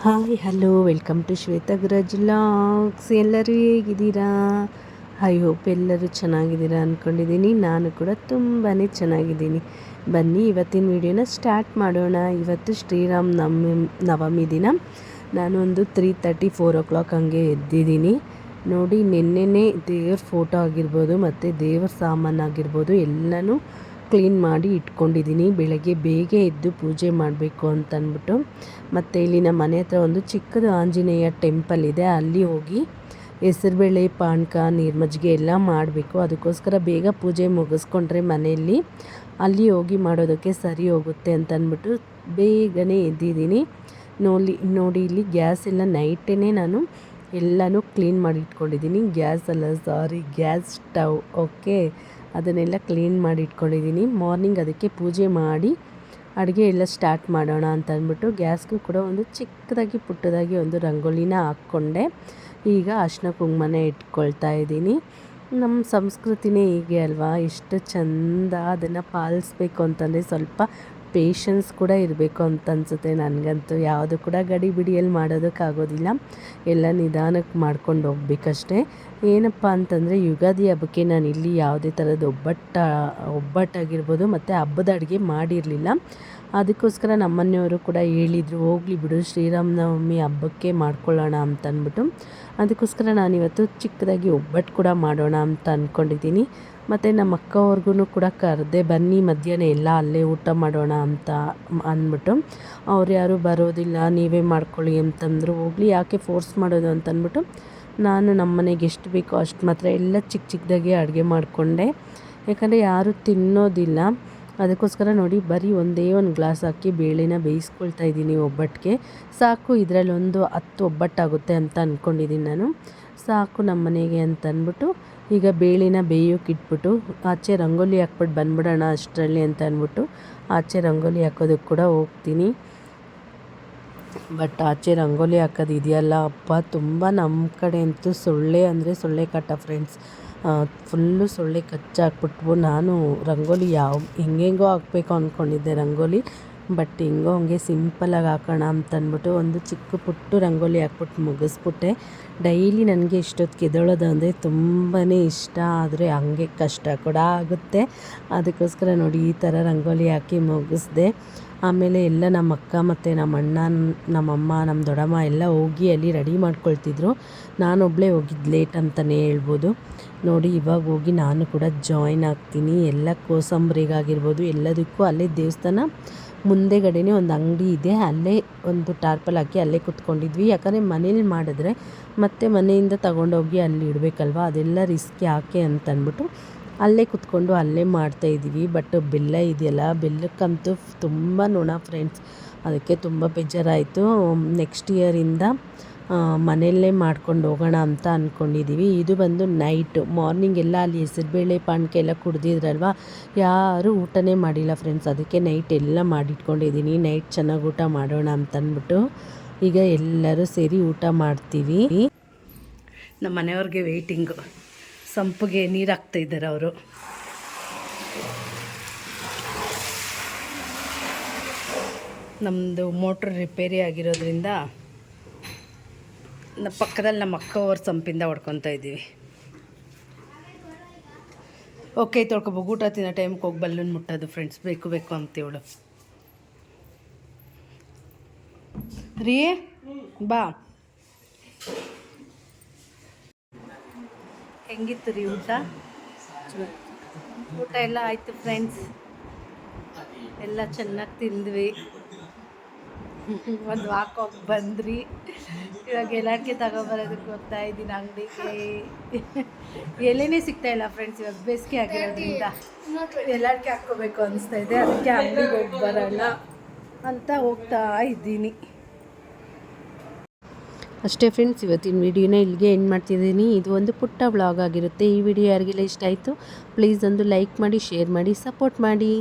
Hi hello welcome to ಶ್ವೇತಗ್ರಜ್ logs. ಎಲ್ಲರೂ ಹೇಗಿದ್ದೀರಾ? ಐ ಹೋಪ್ ಎಲ್ಲರೂ ಚೆನ್ನಾಗಿದ್ದೀರಾ ಅಂದ್ಕೊಂಡಿದ್ದೀನಿ. ನಾನು ಕೂಡ ತುಂಬಾ ಚೆನ್ನಾಗಿದ್ದೀನಿ. ಬನ್ನಿ ಇವತ್ತಿನ ವಿಡಿಯೋನ ಸ್ಟಾರ್ಟ್ ಮಾಡೋಣ. ಇವತ್ತು ಶ್ರೀರಾಮ್ ನವಮಿ ದಿನ. ನಾನು ಒಂದು 3:30 4 o'clock ಹಂಗೆ ಎದ್ದಿದ್ದೀನಿ. ನೋಡಿ, ನಿನ್ನೆನೇ ದೇವ್ರ ಫೋಟೋ ಆಗಿರ್ಬೋದು ಮತ್ತು ದೇವ್ರ ಸಾಮಾನು ಆಗಿರ್ಬೋದು ಎಲ್ಲನೂ ಕ್ಲೀನ್ ಮಾಡಿ ಇಟ್ಕೊಂಡಿದ್ದೀನಿ. ಬೆಳಗ್ಗೆ ಬೇಗ ಎದ್ದು ಪೂಜೆ ಮಾಡಬೇಕು ಅಂತಂದ್ಬಿಟ್ಟು. ಮತ್ತು ಇಲ್ಲಿ ನಮ್ಮ ಮನೆ ಹತ್ರ ಒಂದು ಚಿಕ್ಕದು ಆಂಜನೇಯ ಟೆಂಪಲ್ ಇದೆ. ಅಲ್ಲಿ ಹೋಗಿ ಹೆಸರುಬೇಳೆ, ಪಾನಕ, ನೀರ್ಮಜ್ಜಿಗೆ ಎಲ್ಲ ಮಾಡಬೇಕು. ಅದಕ್ಕೋಸ್ಕರ ಬೇಗ ಪೂಜೆ ಮುಗಿಸ್ಕೊಂಡ್ರೆ ಮನೆಯಲ್ಲಿ ಅಲ್ಲಿ ಹೋಗಿ ಮಾಡೋದಕ್ಕೆ ಸರಿ ಹೋಗುತ್ತೆ ಅಂತಂದ್ಬಿಟ್ಟು ಬೇಗನೆ ಎದ್ದಿದ್ದೀನಿ. ನೋಡಿ ಇಲ್ಲಿ ಗ್ಯಾಸ್ ಎಲ್ಲ ನೈಟೇ ನಾನು ಎಲ್ಲನೂ ಕ್ಲೀನ್ ಮಾಡಿ ಇಟ್ಕೊಂಡಿದ್ದೀನಿ. ಗ್ಯಾಸ್ ಸ್ಟವ್, ಓಕೆ, ಅದನ್ನೆಲ್ಲ ಕ್ಲೀನ್ ಮಾಡಿ ಇಟ್ಕೊಂಡಿದ್ದೀನಿ. ಮಾರ್ನಿಂಗ್ ಅದಕ್ಕೆ ಪೂಜೆ ಮಾಡಿ ಅಡುಗೆ ಎಲ್ಲ ಸ್ಟಾರ್ಟ್ ಮಾಡೋಣ ಅಂತ ಅಂದ್ಬಿಟ್ಟು ಗ್ಯಾಸ್ಗೂ ಕೂಡ ಒಂದು ಚಿಕ್ಕದಾಗಿ ಪುಟ್ಟದಾಗಿ ಒಂದು ರಂಗೋಲಿನ ಹಾಕ್ಕೊಂಡೆ. ಈಗ ಅರಿಶಿನ ಕುಂಕುಮನ ಇಟ್ಕೊಳ್ತಾ ಇದ್ದೀನಿ. ನಮ್ಮ ಸಂಸ್ಕೃತಿನೇ ಹೀಗೆ ಅಲ್ವಾ, ಎಷ್ಟು ಚೆಂದ. ಅದನ್ನು ಪಾಲಿಸ್ಬೇಕು ಅಂತಂದರೆ ಸ್ವಲ್ಪ ಪೇಷನ್ಸ್ ಕೂಡ ಇರಬೇಕು ಅಂತ ಅನಿಸುತ್ತೆ ನನಗಂತೂ. ಯಾವುದು ಕೂಡ ಗಡಿಬಿಡಿಯಲ್ಲಿ ಮಾಡೋದಕ್ಕಾಗೋದಿಲ್ಲ. ಎಲ್ಲ ನಿಧಾನಕ್ಕೆ ಮಾಡ್ಕೊಂಡು ಹೋಗ್ಬೇಕಷ್ಟೇ. ಏನಪ್ಪ ಅಂತಂದರೆ ಯುಗಾದಿ ಹಬ್ಬಕ್ಕೆ ನಾನು ಇಲ್ಲಿ ಯಾವುದೇ ಥರದ ಒಬ್ಬಟ್ಟಾಗಿರ್ಬೋದು ಮತ್ತು ಹಬ್ಬದ ಅಡುಗೆ ಮಾಡಿರಲಿಲ್ಲ. ಅದಕ್ಕೋಸ್ಕರ ನಮ್ಮನೆಯವರು ಕೂಡ ಹೇಳಿದರು, ಹೋಗಲಿ ಬಿಡು ಶ್ರೀರಾಮನವಮಿ ಹಬ್ಬಕ್ಕೆ ಮಾಡ್ಕೊಳ್ಳೋಣ ಅಂತ ಅಂದ್ಬಿಟ್ಟು. ಅದಕ್ಕೋಸ್ಕರ ನಾನಿವತ್ತು ಚಿಕ್ಕದಾಗಿ ಒಬ್ಬಟ್ಟು ಕೂಡ ಮಾಡೋಣ ಅಂತ ಅಂದ್ಕೊಂಡಿದ್ದೀನಿ. ಮತ್ತು ನಮ್ಮ ಅಕ್ಕ ಅವ್ರಿಗೂ ಕೂಡ ಕರೆದೆ, ಬನ್ನಿ ಮಧ್ಯಾಹ್ನ ಎಲ್ಲ ಅಲ್ಲೇ ಊಟ ಮಾಡೋಣ ಅಂತ ಅಂದ್ಬಿಟ್ಟು. ಅವ್ರು ಯಾರೂ ಬರೋದಿಲ್ಲ, ನೀವೇ ಮಾಡ್ಕೊಳ್ಳಿ ಅಂತಂದರು. ಹೋಗಲಿ ಯಾಕೆ ಫೋರ್ಸ್ ಮಾಡೋದು ಅಂತಂದ್ಬಿಟ್ಟು ನಾನು ನಮ್ಮ ಮನೆಗೆ ಎಷ್ಟು ಬೇಕೋ ಅಷ್ಟು ಮಾತ್ರ ಎಲ್ಲ ಚಿಕ್ಕದಾಗಿ ಅಡುಗೆ ಮಾಡಿಕೊಂಡೆ. ಯಾಕಂದರೆ ಯಾರೂ ತಿನ್ನೋದಿಲ್ಲ. ಅದಕ್ಕೋಸ್ಕರ ನೋಡಿ, ಬರೀ ಒಂದೇ ಒಂದು ಗ್ಲಾಸ್ ಹಾಕಿ ಬೇಳೆನ ಬೇಯಿಸ್ಕೊಳ್ತಾ ಇದ್ದೀನಿ. ಒಬ್ಬಟ್ಟಿಗೆ ಸಾಕು, ಇದರಲ್ಲಿ ಒಂದು 10 ಒಬ್ಬಟ್ಟಾಗುತ್ತೆ ಅಂತ ಅಂದ್ಕೊಂಡಿದ್ದೀನಿ ನಾನು. ಸಾಕು ನಮ್ಮ ಮನೆಗೆ ಅಂತ ಅಂದ್ಬಿಟ್ಟು ಈಗ ಬೇಳೆನ ಬೇಯೋಕೆ ಇಟ್ಬಿಟ್ಟು ಆಚೆ ರಂಗೋಲಿ ಹಾಕ್ಬಿಟ್ಟು ಬಂದ್ಬಿಡೋಣ ಅಷ್ಟರಲ್ಲಿ ಅಂತ ಅಂದ್ಬಿಟ್ಟು ಆಚೆ ರಂಗೋಲಿ ಹಾಕೋದಕ್ಕೆ ಕೂಡ ಹೋಗ್ತೀನಿ. ಬಟ್ ಆಚೆ ರಂಗೋಲಿ ಹಾಕೋದು ಇದೆಯಲ್ಲ ಅಪ್ಪ, ತುಂಬ ನಮ್ಮ ಕಡೆ ಅಂತೂ ಸೊಳ್ಳೆ ಅಂದರೆ ಸೊಳ್ಳೆ ಕಾಟ ಫ್ರೆಂಡ್ಸ್. ಫುಲ್ಲು ಸೊಳ್ಳೆ ಕಚ್ಚಾಕ್ಬಿಟ್ವು. ನಾನು ರಂಗೋಲಿ ಹೆಂಗೆಂಗೋ ಹಾಕಬೇಕು ಅಂದ್ಕೊಂಡಿದ್ದೆ ರಂಗೋಲಿ. ಬಟ್ ಹೆಂಗೋ ಹಂಗೆ ಸಿಂಪಲಾಗಿ ಹಾಕೋಣ ಅಂತಂದ್ಬಿಟ್ಟು ಒಂದು ಚಿಕ್ಕ ಪುಟ್ಟು ರಂಗೋಲಿ ಹಾಕ್ಬಿಟ್ಟು ಮುಗಿಸ್ಬಿಟ್ಟೆ. ಡೈಲಿ ನನಗೆ ಇಷ್ಟೊತ್ತಿಗೆ ಎದ್ದೇಳೋದು ಅಂದರೆ ತುಂಬಾ ಇಷ್ಟ, ಆದರೆ ಹಂಗೆ ಕಷ್ಟ ಕೂಡ ಆಗುತ್ತೆ. ಅದಕ್ಕೋಸ್ಕರ ನೋಡಿ ಈ ಥರ ರಂಗೋಲಿ ಹಾಕಿ ಮುಗಿಸ್ದೆ. ಆಮೇಲೆ ಎಲ್ಲ ನಮ್ಮ ಅಕ್ಕ ಮತ್ತು ನಮ್ಮ ಅಣ್ಣ, ನಮ್ಮಮ್ಮ, ನಮ್ಮ ದೊಡ್ಡಮ್ಮ ಎಲ್ಲ ಹೋಗಿ ಅಲ್ಲಿ ರೆಡಿ ಮಾಡ್ಕೊಳ್ತಿದ್ರು. ನಾನೊಬ್ಬಳೇ ಹೋಗಿದ್ದು ಲೇಟ್ ಅಂತಲೇ ಹೇಳ್ಬೋದು. ನೋಡಿ ಇವಾಗ ಹೋಗಿ ನಾನು ಕೂಡ ಜಾಯ್ನ್ ಆಗ್ತೀನಿ. ಎಲ್ಲ ಕೋಸಂಬರಿಗಾಗಿರ್ಬೋದು ಎಲ್ಲದಕ್ಕೂ ಅಲ್ಲೇ ದೇವಸ್ಥಾನ ಮುಂದೆಗಡೆನೇ ಒಂದು ಅಂಗಡಿ ಇದೆ. ಅಲ್ಲೇ ಒಂದು ಟಾರ್ಪಲ್ ಹಾಕಿ ಅಲ್ಲೇ ಕುತ್ಕೊಂಡಿದ್ವಿ. ಯಾಕಂದರೆ ಮನೇಲಿ ಮಾಡಿದ್ರೆ ಮತ್ತೆ ಮನೆಯಿಂದ ತಗೊಂಡೋಗಿ ಅಲ್ಲಿ ಇಡಬೇಕಲ್ವ, ಅದೆಲ್ಲ ರಿಸ್ಕ್ ಯಾಕೆ ಅಂತಂದ್ಬಿಟ್ಟು ಅಲ್ಲೇ ಕುತ್ಕೊಂಡು ಅಲ್ಲೇ ಮಾಡ್ತಾಯಿದ್ದೀವಿ. ಬಟ್ ಬೆಲ್ಲ ಇದೆಯಲ್ಲ, ಬೆಲ್ಲಕ್ಕಂತೂ ತುಂಬ ನೊಣ ಫ್ರೆಂಡ್ಸ್. ಅದಕ್ಕೆ ತುಂಬ ಬೇಜಾರಾಯಿತು. ನೆಕ್ಸ್ಟ್ ಇಯರಿಂದ ಮನೆಯಲ್ಲೇ ಮಾಡ್ಕೊಂಡು ಹೋಗೋಣ ಅಂತ ಅಂದ್ಕೊಂಡಿದ್ದೀವಿ. ಇದು ಬಂದು ನೈಟು. ಮಾರ್ನಿಂಗ್ ಎಲ್ಲ ಅಲ್ಲಿ ಹೆಸರುಬೇಳೆ ಪಾನಕ ಎಲ್ಲ ಕುಡ್ದಿದ್ರಲ್ವ, ಯಾರೂ ಊಟನೇ ಮಾಡಿಲ್ಲ ಫ್ರೆಂಡ್ಸ್. ಅದಕ್ಕೆ ನೈಟ್ ಎಲ್ಲ ಮಾಡಿಟ್ಕೊಂಡಿದ್ದೀನಿ. ನೈಟ್ ಚೆನ್ನಾಗಿ ಊಟ ಮಾಡೋಣ ಅಂತಂದ್ಬಿಟ್ಟು ಈಗ ಎಲ್ಲರೂ ಸೇರಿ ಊಟ ಮಾಡ್ತೀವಿ. ನಮ್ಮ ಮನೆಯವ್ರಿಗೆ ವೆಯ್ಟಿಂಗು. ಸಂಪಿಗೆ ನೀರು ಹಾಕ್ತಾಯಿದ್ದಾರೆ ಅವರು. ನಮ್ಮದು ಮೋಟ್ರ್ ರಿಪೇರಿ ಆಗಿರೋದ್ರಿಂದ ಪಕ್ಕದಲ್ಲಿ ನಮ್ಮ ಅಕ್ಕ ಅವ್ರ ಸಂಪಿಂದ ಹೊಡ್ಕೊತಾ ಇದ್ದೀವಿ. ಓಕೆ, ತೊಳ್ಕೊಬೇಕು. ಊಟ ತಿನ್ನೋ ಟೈಮ್ಗೆ ಹೋಗಿ ಬಲ್ಲೂನ್ ಮುಟ್ಟೋದು ಫ್ರೆಂಡ್ಸ್. ಬೇಕು ಅಂತೇಳು ರೀ, ಬಾ. ಹೆಂಗಿತ್ತು ರೀ ಊಟ? ಊಟ ಎಲ್ಲ ಆಯಿತು ಫ್ರೆಂಡ್ಸ್. ಎಲ್ಲ ಚೆನ್ನಾಗಿ ತಿಂದ್ವಿ. ಒಂದು ವಾಕ್ ಹೋಗಿ ಬಂದ್ರಿ. ಇವಾಗ ಎಲ್ಲಾಡ್ಕೆ ತಗೊಬರೋದಕ್ಕೆ ಹೋಗ್ತಾ ಇದ್ದೀನಿ ಅಂಗಡಿಗೆ. ಎಲೆನೇ ಸಿಗ್ತಾಯಿಲ್ಲ ಫ್ರೆಂಡ್ಸ್. ಇವಾಗ ಬೇಸಿಗೆ ಆಗಿರೋದ್ರಿಂದ ಎಲ್ಲಾಡ್ಕೆ ಹಾಕ್ಕೋಬೇಕು ಅನಿಸ್ತಾ ಇದೆ. ಅದಕ್ಕೆ ಅಂಗಡಿಗೆ ಹೋಗಿ ಬರೋಣ ಅಂತ ಹೋಗ್ತಾ ಇದ್ದೀನಿ ಅಷ್ಟೇ ಫ್ರೆಂಡ್ಸ್. ಇವತ್ತಿನ ವಿಡಿಯೋನ ಇಲ್ಲಿಗೆ ಎಂಡ್ ಮಾಡ್ತಿದ್ದೀನಿ. ಇದು ಒಂದು ಪುಟ್ಟ ವ್ಲಾಗ್ ಆಗಿರುತ್ತೆ. ಈ ವಿಡಿಯೋ ಯಾರಿಗೆಲ್ಲ ಇಷ್ಟ ಆಯಿತು ಪ್ಲೀಸ್ ಒಂದು ಲೈಕ್ ಮಾಡಿ, ಶೇರ್ ಮಾಡಿ, ಸಪೋರ್ಟ್ ಮಾಡಿ.